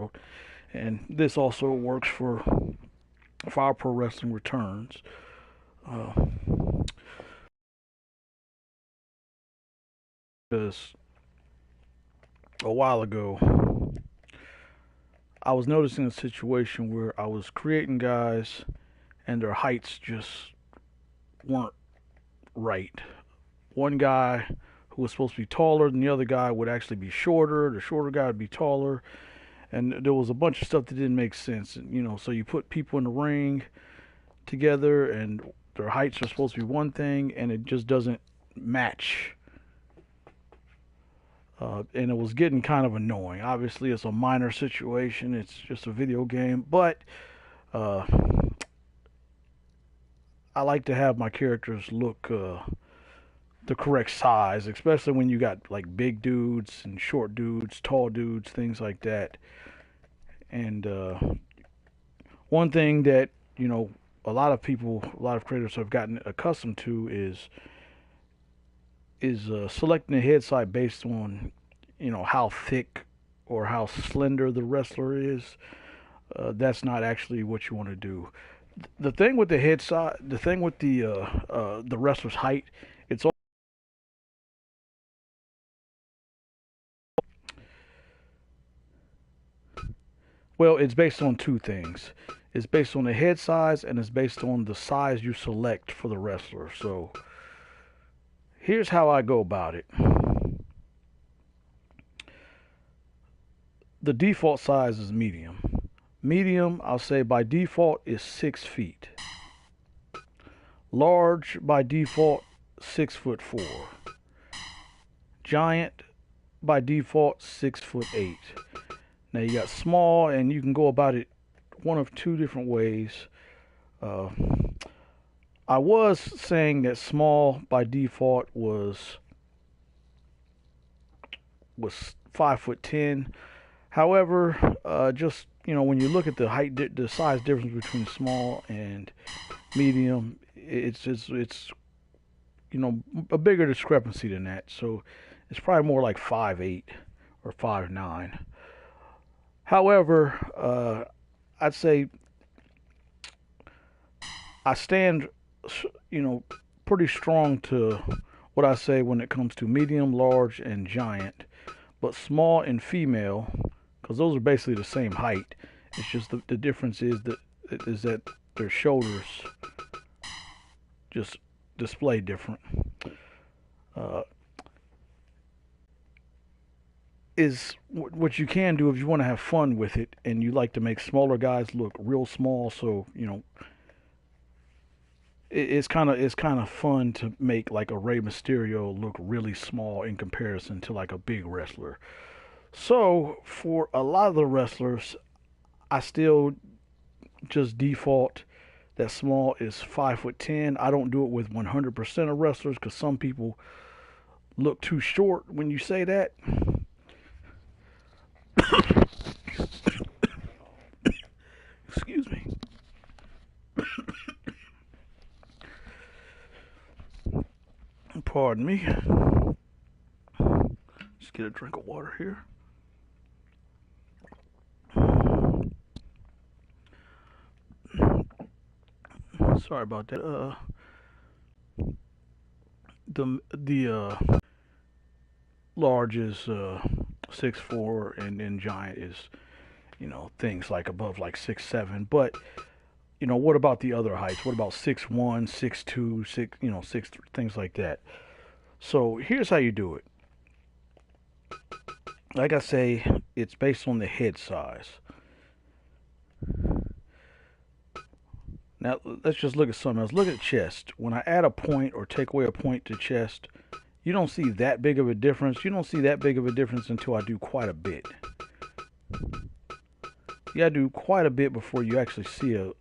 world. And this also works for Fire Pro Wrestling Returns. Because a while ago, I was noticing a situation where I was creating guys and their heights just weren't right. One guy who was supposed to be taller than the other guy would actually be shorter. The shorter guy would be taller, and there was a bunch of stuff that didn't make sense. So you put people in the ring together, and their heights are supposed to be one thing, and it just doesn't match. And it was getting kind of annoying. Obviously, it's a minor situation. It's just a video game, but uh, I like to have my characters look the correct size, especially when you got like big dudes and short dudes, tall dudes, things like that. And one thing that a lot of people, a lot of creators have gotten accustomed to is selecting a head side based on how thick or how slender the wrestler is. That's not actually what you want to do. The thing with the head side, the thing with the wrestler's height, it's well, it's based on two things. It's based on the head size and it's based on the size you select for the wrestler. So here's how I go about it. The default size is medium. Medium, I'll say by default, is 6 feet. Large by default, 6'4". Giant by default, 6'8". Now you got small, and you can go about it one of two different ways. Uh, I was saying that small by default was 5'10". However, just when you look at the the size difference between small and medium, it's a bigger discrepancy than that. So it's probably more like 5'8" or 5'9". However, I'd say I stand, pretty strong to what I say when it comes to medium, large, and giant. But small and female, because those are basically the same height. It's just the difference is that their shoulders just display different. Uh, is what you can do if you want to have fun with it and you like to make smaller guys look real small. So it's kind of fun to make like a Rey Mysterio look really small in comparison to like a big wrestler. So for a lot of the wrestlers, I still just default that small is 5'10". I don't do it with 100% of wrestlers because some people look too short when you say that. Excuse me. Pardon me. Just get a drink of water here. Sorry about that. The large is 6'4", and then giant is things like above like 6'7". But what about the other heights? What about 6'1", 6'2", 6'3", things like that? So here's how you do it. Like I say, it's based on the head size. Now let's just look at something else. Look at chest. When I add a point or take away a point to chest, you don't see that big of a difference. You don't see that big of a difference until I do quite a bit. You gotta do quite a bit before you actually see an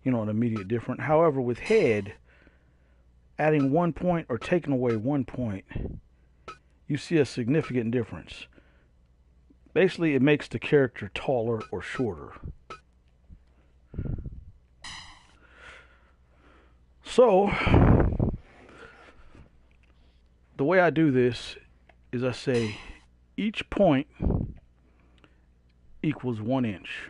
immediate difference. However, with head, adding 1 point or taking away 1 point, you see a significant difference. Basically, it makes the character taller or shorter. So, the way I do this is I say each point equals 1 inch.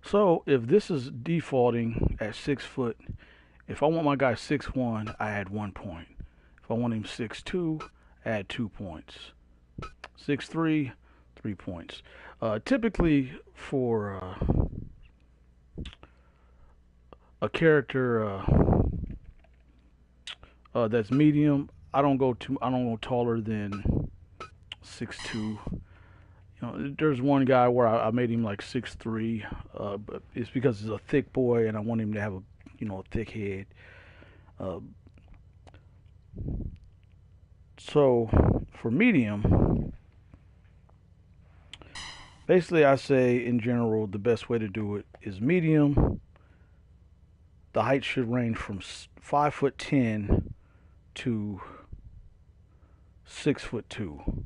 So if this is defaulting at 6 foot, if I want my guy 6'1", I add 1 point. If I want him 6'2", add 2 points. 6'3", 3 points. Typically for a character that's medium, I don't go taller than 6'2". There's one guy where I made him like 6'3", but it's because he's a thick boy and I want him to have a thick head. So for medium, basically I say in general the best way to do it is medium. The height should range from 5'10" to 6'2".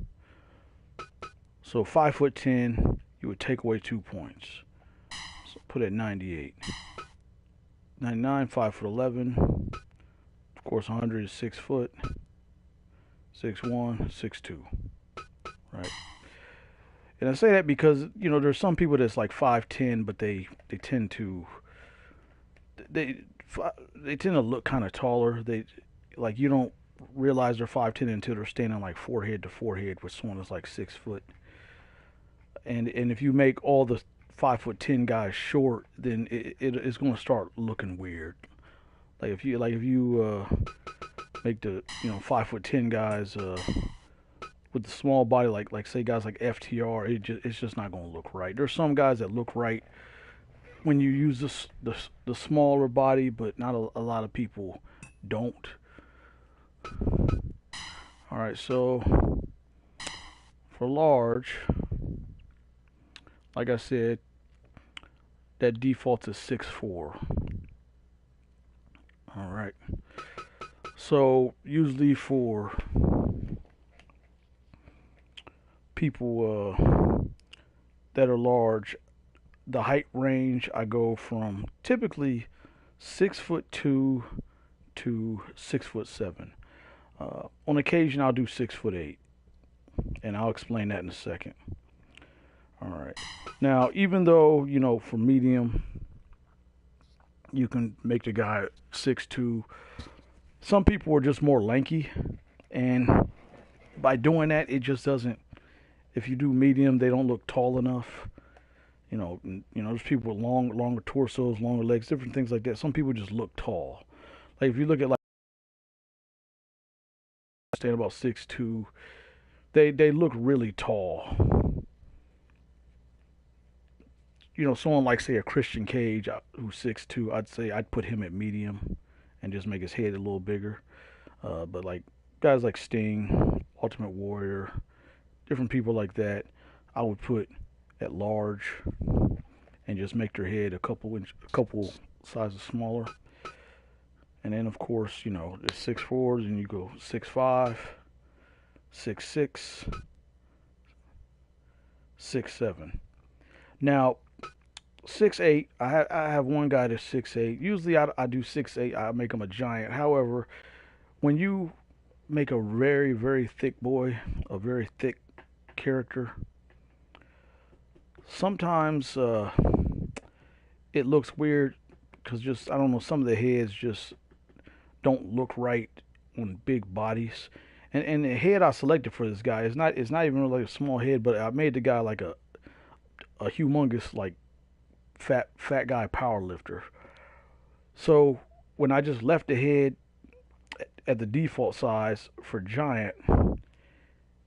So 5'10", you would take away 2 points. So put at 98. 99, 5'11". Of course, 100 is 6 foot. 6'1", 6'2". Right. And I say that because there's some people that's like 5'10", but they tend to look kind of taller. You don't realize they're 5'10" until they're standing like forehead to forehead with someone that's like 6 foot. And if you make all the 5'10" guys short, then it's going to start looking weird. Like if you make the 5'10" guys with the small body, like say guys like FTR, it's just not going to look right. There's some guys that look right when you use the smaller body, but not a lot of people don't. All right, so for large, like I said, that defaults is 6'4". All right. So usually for people that are large, the height range I go from typically 6'2" to 6'7". On occasion I'll do 6'8", and I'll explain that in a second. All right. Now, even though for medium you can make the guy 6'2", some people are just more lanky, and by doing that, it just doesn't. If you do medium, they don't look tall enough. There's people with longer torsos, longer legs, different things like that. Some people just look tall. Like if you look at stand about 6'2", they look really tall. Someone like say a Christian Cage who's 6'2", I'd say I'd put him at medium and just make his head a little bigger. But like guys like Sting, Ultimate Warrior, different people like that, I would put at large and just make their head a couple sizes smaller. And then of course, there's 6'4", and you go 6'5", 6'6", 6'7". Now 6'8", I have one guy that's 6'8". Usually I do 6'8", I make him a giant. However, when you make a very, very thick boy, a very thick character, sometimes it looks weird because I don't know, some of the heads just don't look right on big bodies. And the head I selected for this guy is not even really a small head, but I made the guy like a humongous, like fat guy power lifter. So when I just left the head at the default size for giant,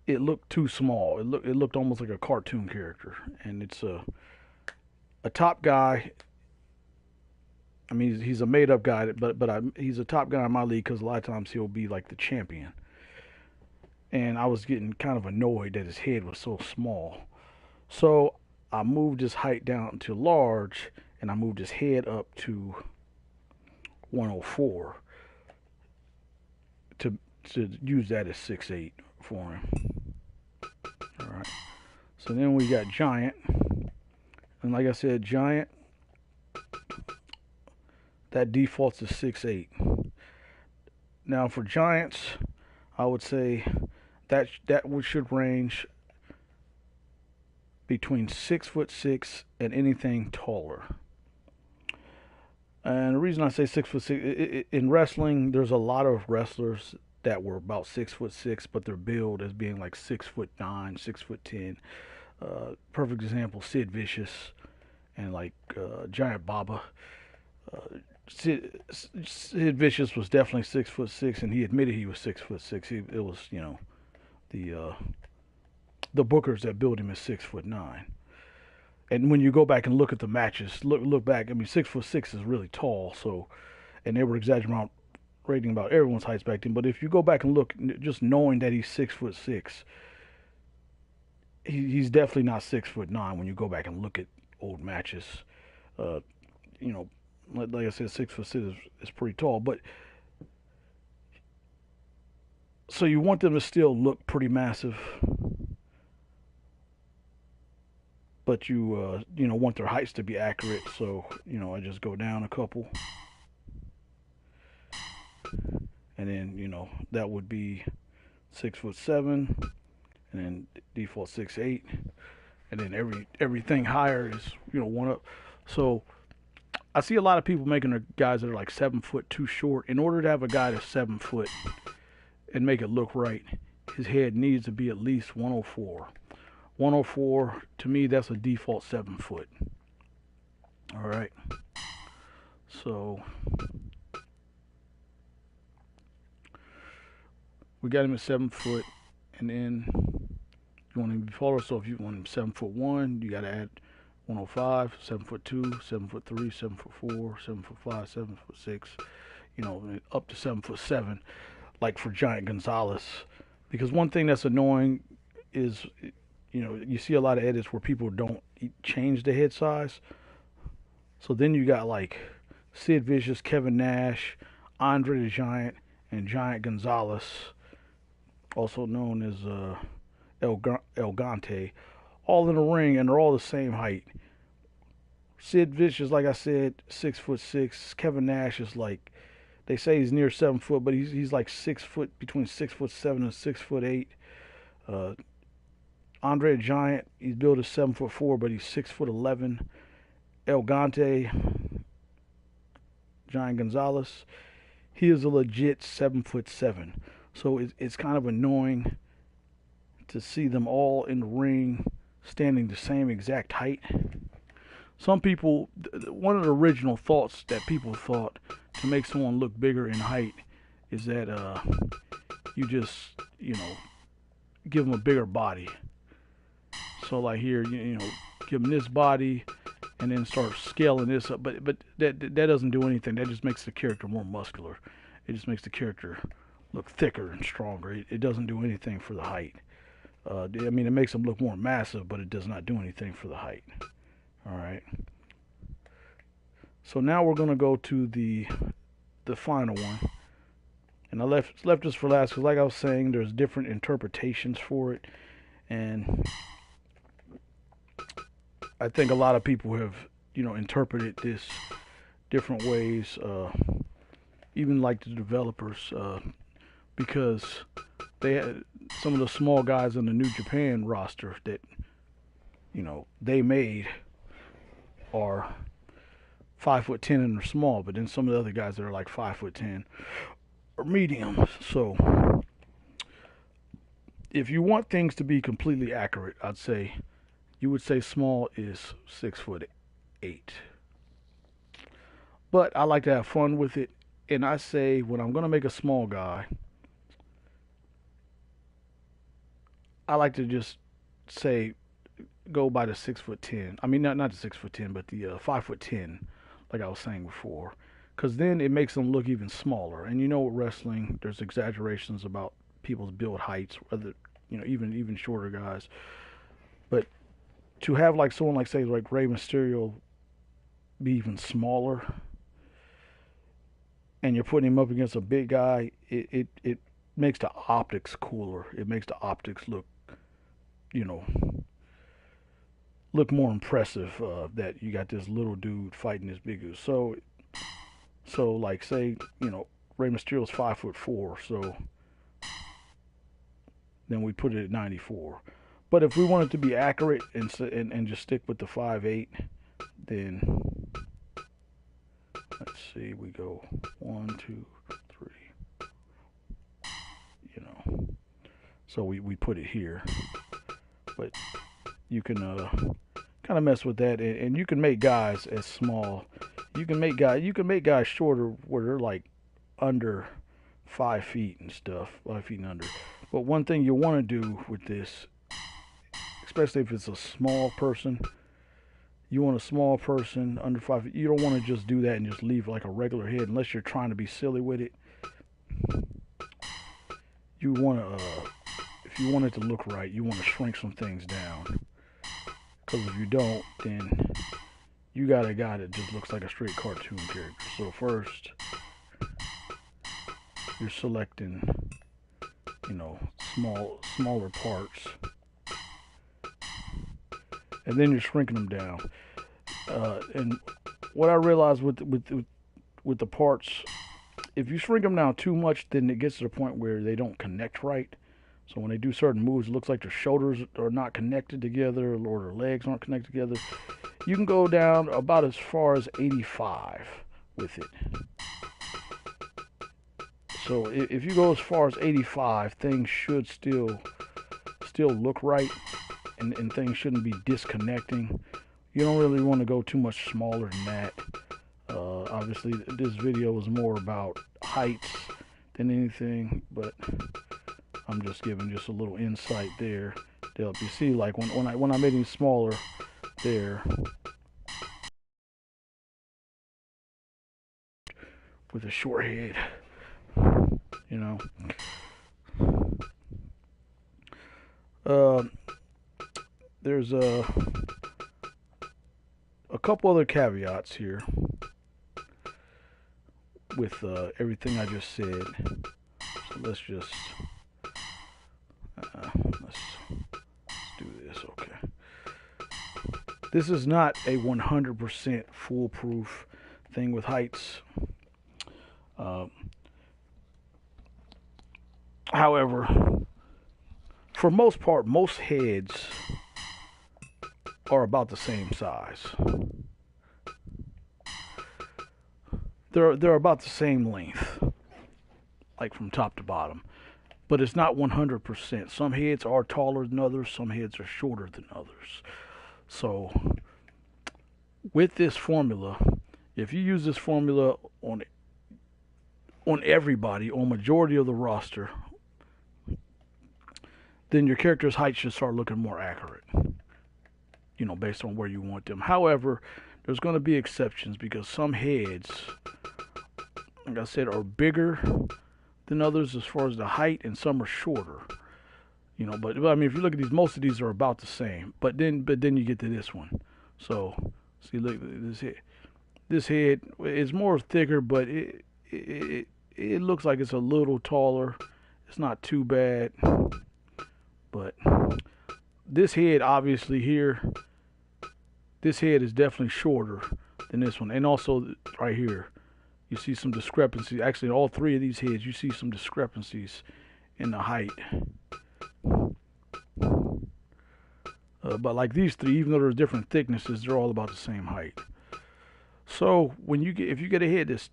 it looked too small. It looked almost like a cartoon character, and it's a top guy. I mean, he's a made up guy, but he's a top guy in my league because a lot of times he'll be like the champion. And I was getting kind of annoyed that his head was so small, so I moved his height down to large, and I moved his head up to 104 to use that as 6'8" for him. All right. So then we got giant, and like I said, giant, that defaults to 6'8". Now for giants, I would say that should range between 6'6" and anything taller. And the reason I say 6'6" in wrestling, there's a lot of wrestlers that were about 6'6", but their build as being like 6'9", 6'10". Perfect example: Sid Vicious and like Giant Baba. Sid Vicious was definitely 6'6", and he admitted he was 6'6". It was the bookers that built him as 6'9". And when you go back and look at the matches, look back. I mean, 6'6" is really tall. So, and they were exaggerating about everyone's heights back then. But if you go back and look, just knowing that he's 6'6", he's definitely not 6'9" when you go back and look at old matches. Uh, you know, like I said, 6'6" is pretty tall. But so you want them to still look pretty massive, but you want their heights to be accurate. So I just go down a couple, and then that would be 6'7", and then default 6'8", and then everything higher is one up. So I see a lot of people making their guys that are like 7 foot too short. In order to have a guy that's 7 foot and make it look right, his head needs to be at least 104. 104, to me, that's a default 7 foot. All right. So we got him at 7 foot, and then you want him to be taller. So if you want him 7'1", you got to add 105, 7'2", 7'3", 7'4", 7'5", 7'6", up to 7'7", like for Giant Gonzalez. Because one thing that's annoying is, you see a lot of edits where people don't change the head size. So then you got like Sid Vicious, Kevin Nash, Andre the Giant, and Giant Gonzalez, also known as El Gante, all in the ring, and they're all the same height. Sid Vicious, like I said, 6'6". Kevin Nash is like, they say he's near 7 foot, but he's like 6 foot, between 6'7" and 6'8". Andre the Giant, he's billed as 7'4", but he's 6'11". El Gante, Giant Gonzalez, he is a legit 7'7". So it's kind of annoying to see them all in the ring standing the same exact height. Some people, one of the original thoughts that people thought to make someone look bigger in height is that you just, give them a bigger body. So like here, give them this body and then start scaling this up. But that doesn't do anything. That just makes the character more muscular. It just makes the character look thicker and stronger. It doesn't do anything for the height. It makes them look more massive, but it does not do anything for the height. All right. So now we're gonna go to the final one, and I left this for last because, like I was saying, there's different interpretations for it, and I think a lot of people have interpreted this different ways. Even like the developers, because they had some of the small guys on the New Japan roster that they made are 5'10" and they're small, but then some of the other guys that are like 5'10" are medium. So if you want things to be completely accurate, I'd say you would say small is 6'8". But I like to have fun with it, and I say when I'm gonna make a small guy, I like to just say go by the 6'10". I mean, not the 6'10", but the 5'10", like I was saying before, because then it makes them look even smaller. And with wrestling, there's exaggerations about people's build heights, whether even shorter guys. But to have like someone like say like Rey Mysterio be even smaller, and you're putting him up against a big guy, it makes the optics cooler. It makes the optics look more impressive, that you got this little dude fighting this big dude. So like say Rey Mysterio's 5'4", so then we put it at 94. But if we want it to be accurate and just stick with the 5/8, then let's see, we go 1, 2, 3, you know. So we put it here, but you can kind of mess with that, and you can make guys as small. You can make guys shorter where they're like under 5 feet and stuff, 5 feet and under. But one thing you want to do with this, especially if it's a small person, you want a small person under 5 feet. You don't want to just do that and just leave like a regular head unless you're trying to be silly with it. You want to, if you want it to look right, you want to shrink some things down. Because if you don't, then you got a guy that just looks like a straight cartoon character. So first, you're selecting, you know, smaller parts, and then you're shrinking them down. And what I realized with the parts, if you shrink them down too much, then it gets to the point where they don't connect right. So when they do certain moves, it looks like their shoulders are not connected together, or their legs aren't connected together. You can go down about as far as 85 with it. So if you go as far as 85, things should still look right, and things shouldn't be disconnecting. You don't really want to go too much smaller than that. Obviously, this video was more about heights than anything, but I'm just giving just a little insight there to help you see. Like when I made him smaller there with a short head, you know. There's a couple other caveats here with everything I just said. So let's do this. Okay. This is not a 100% foolproof thing with heights. However, for most part, most heads are about the same size. They're about the same length, like from top to bottom. But it's not 100%. Some heads are taller than others. Some heads are shorter than others. So with this formula, if you use this formula on everybody, on majority of the roster, then your character's height should start looking more accurate, you know, based on where you want them. However, there's going to be exceptions because some heads, like I said, are bigger than others as far as the height, and some are shorter. You know, but I mean, if you look at these, most of these are about the same. But then you get to this one. So, see, look, this head. This head is more thicker, but it looks like it's a little taller. It's not too bad. But this head, obviously here, this head is definitely shorter than this one. And also right here, you see some discrepancies. Actually, all three of these heads, you see some discrepancies in the height. But like these three, even though there's different thicknesses, they're all about the same height. So if you get a head that's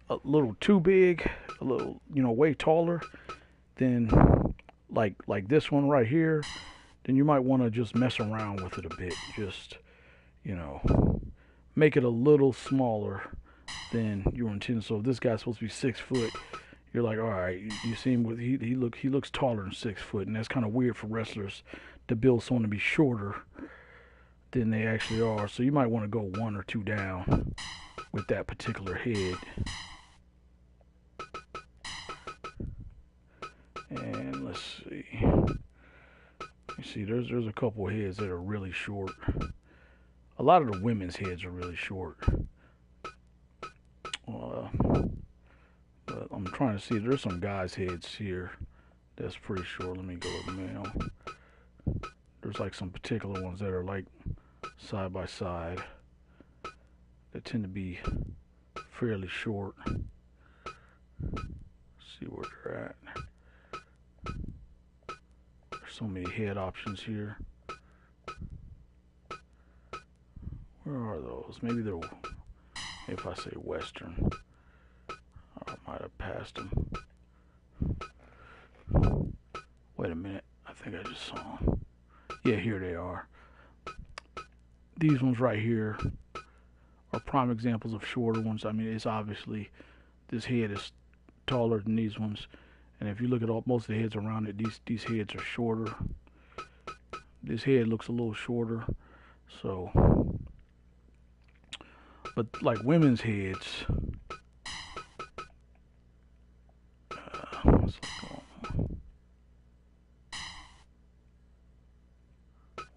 a little too big, a little, you know, way taller, then like this one right here, then you might want to just mess around with it a bit. Just, you know, make it a little smaller than your intended. So if this guy's supposed to be 6 foot, you're like, all right, you see him with he looks taller than 6 foot, and that's kind of weird for wrestlers to build someone to be shorter than they actually are. So you might want to go 1 or 2 down with that particular head. And let's see. You see, there's a couple heads that are really short. A lot of the women's heads are really short. But I'm trying to see. There's some guys' heads here that's pretty short. Let me go with male. There's like some particular ones that are like side by side that tend to be fairly short. Let's see where they're at. There's so many head options here. Where are those? Maybe they're, if I say Western, I might have passed them. Wait a minute. I think I just saw them. Yeah, here they are. These ones right here are prime examples of shorter ones. I mean, it's obviously this head is taller than these ones, and if you look at most of the heads around it, these heads are shorter. This head looks a little shorter, so. But like women's heads, what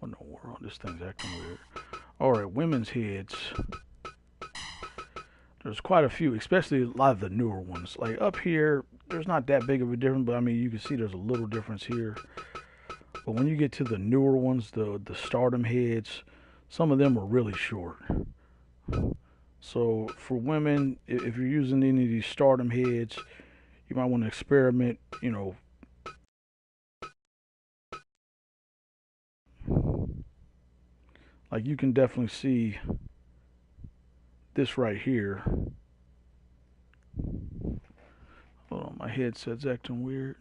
in the world? This thing's acting weird. All right, women's heads. There's quite a few, especially a lot of the newer ones. Like up here, there's not that big of a difference, but I mean, you can see there's a little difference here. But when you get to the newer ones, the stardom heads, some of them are really short. So for women, if you're using any of these stardom heads, you might want to experiment, like you can definitely see this right here. Hold on, my headset's acting weird.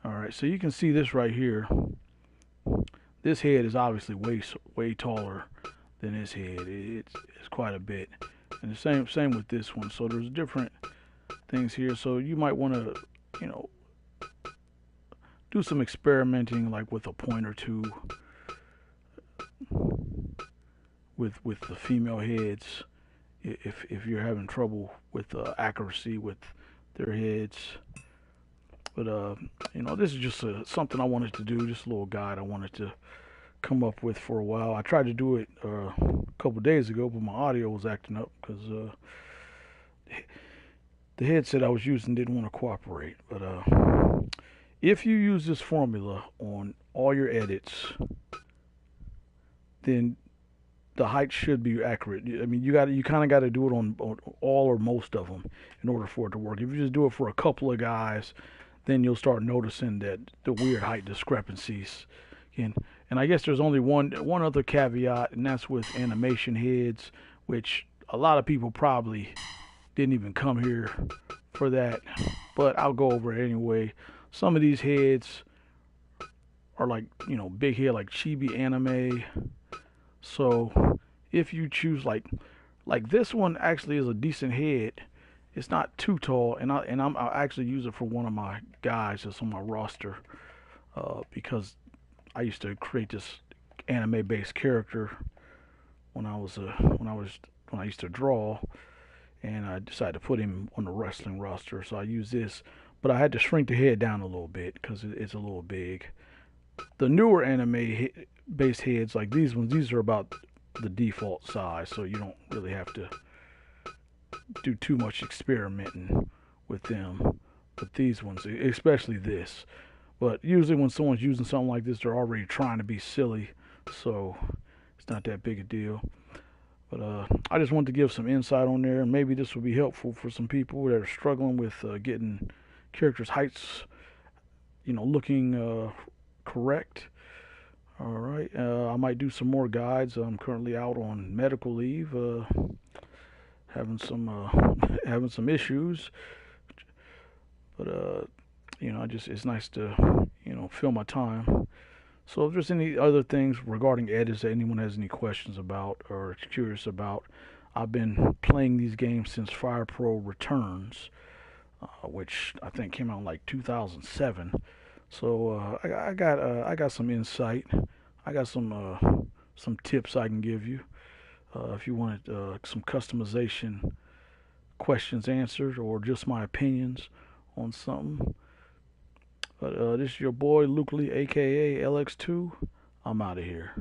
Alright, so you can see this right here. This head is obviously way taller than this head. It's quite a bit. And the same with this one. So there's different things here. So you might want to, do some experimenting, like with a point or two with the female heads. If you're having trouble with accuracy with their heads. But this is just something I wanted to do, just a little guide I wanted to come up with for a while. I tried to do it a couple days ago, but my audio was acting up because the headset I was using didn't want to cooperate. But if you use this formula on all your edits, then the height should be accurate. I mean, you kind of got to do it on all or most of them in order for it to work. If you just do it for a couple of guys, then you'll start noticing that the weird height discrepancies. And I guess there's only one other caveat, and that's with animation heads, which a lot of people probably didn't even come here for that, but I'll go over it anyway. Some of these heads are like, big head, like chibi anime. So if you choose like this one actually is a decent head. It's not too tall, and I'll actually use it for one of my guys that's on my roster, because I used to create this anime-based character when I used to draw, and I decided to put him on the wrestling roster. So I use this, but I had to shrink the head down a little bit because it's a little big. The newer anime-based heads, like these ones, these are about the default size, so you don't really have to do too much experimenting with them. But these ones, especially this. But usually when someone's using something like this, they're already trying to be silly, so it's not that big a deal. But I just wanted to give some insight on there, and maybe this will be helpful for some people that are struggling with getting characters' heights, looking correct. All right, I might do some more guides. I'm currently out on medical leave, having some issues, but it's nice to fill my time. So if there's any other things regarding edits that anyone has any questions about or is curious about, I've been playing these games since Fire Pro Returns, which I think came out in like 2007. So I got some insight. I got some tips I can give you if you wanted some customization questions answered or just my opinions on something. But this is your boy Luke Lee, aka LX2. I'm out of here.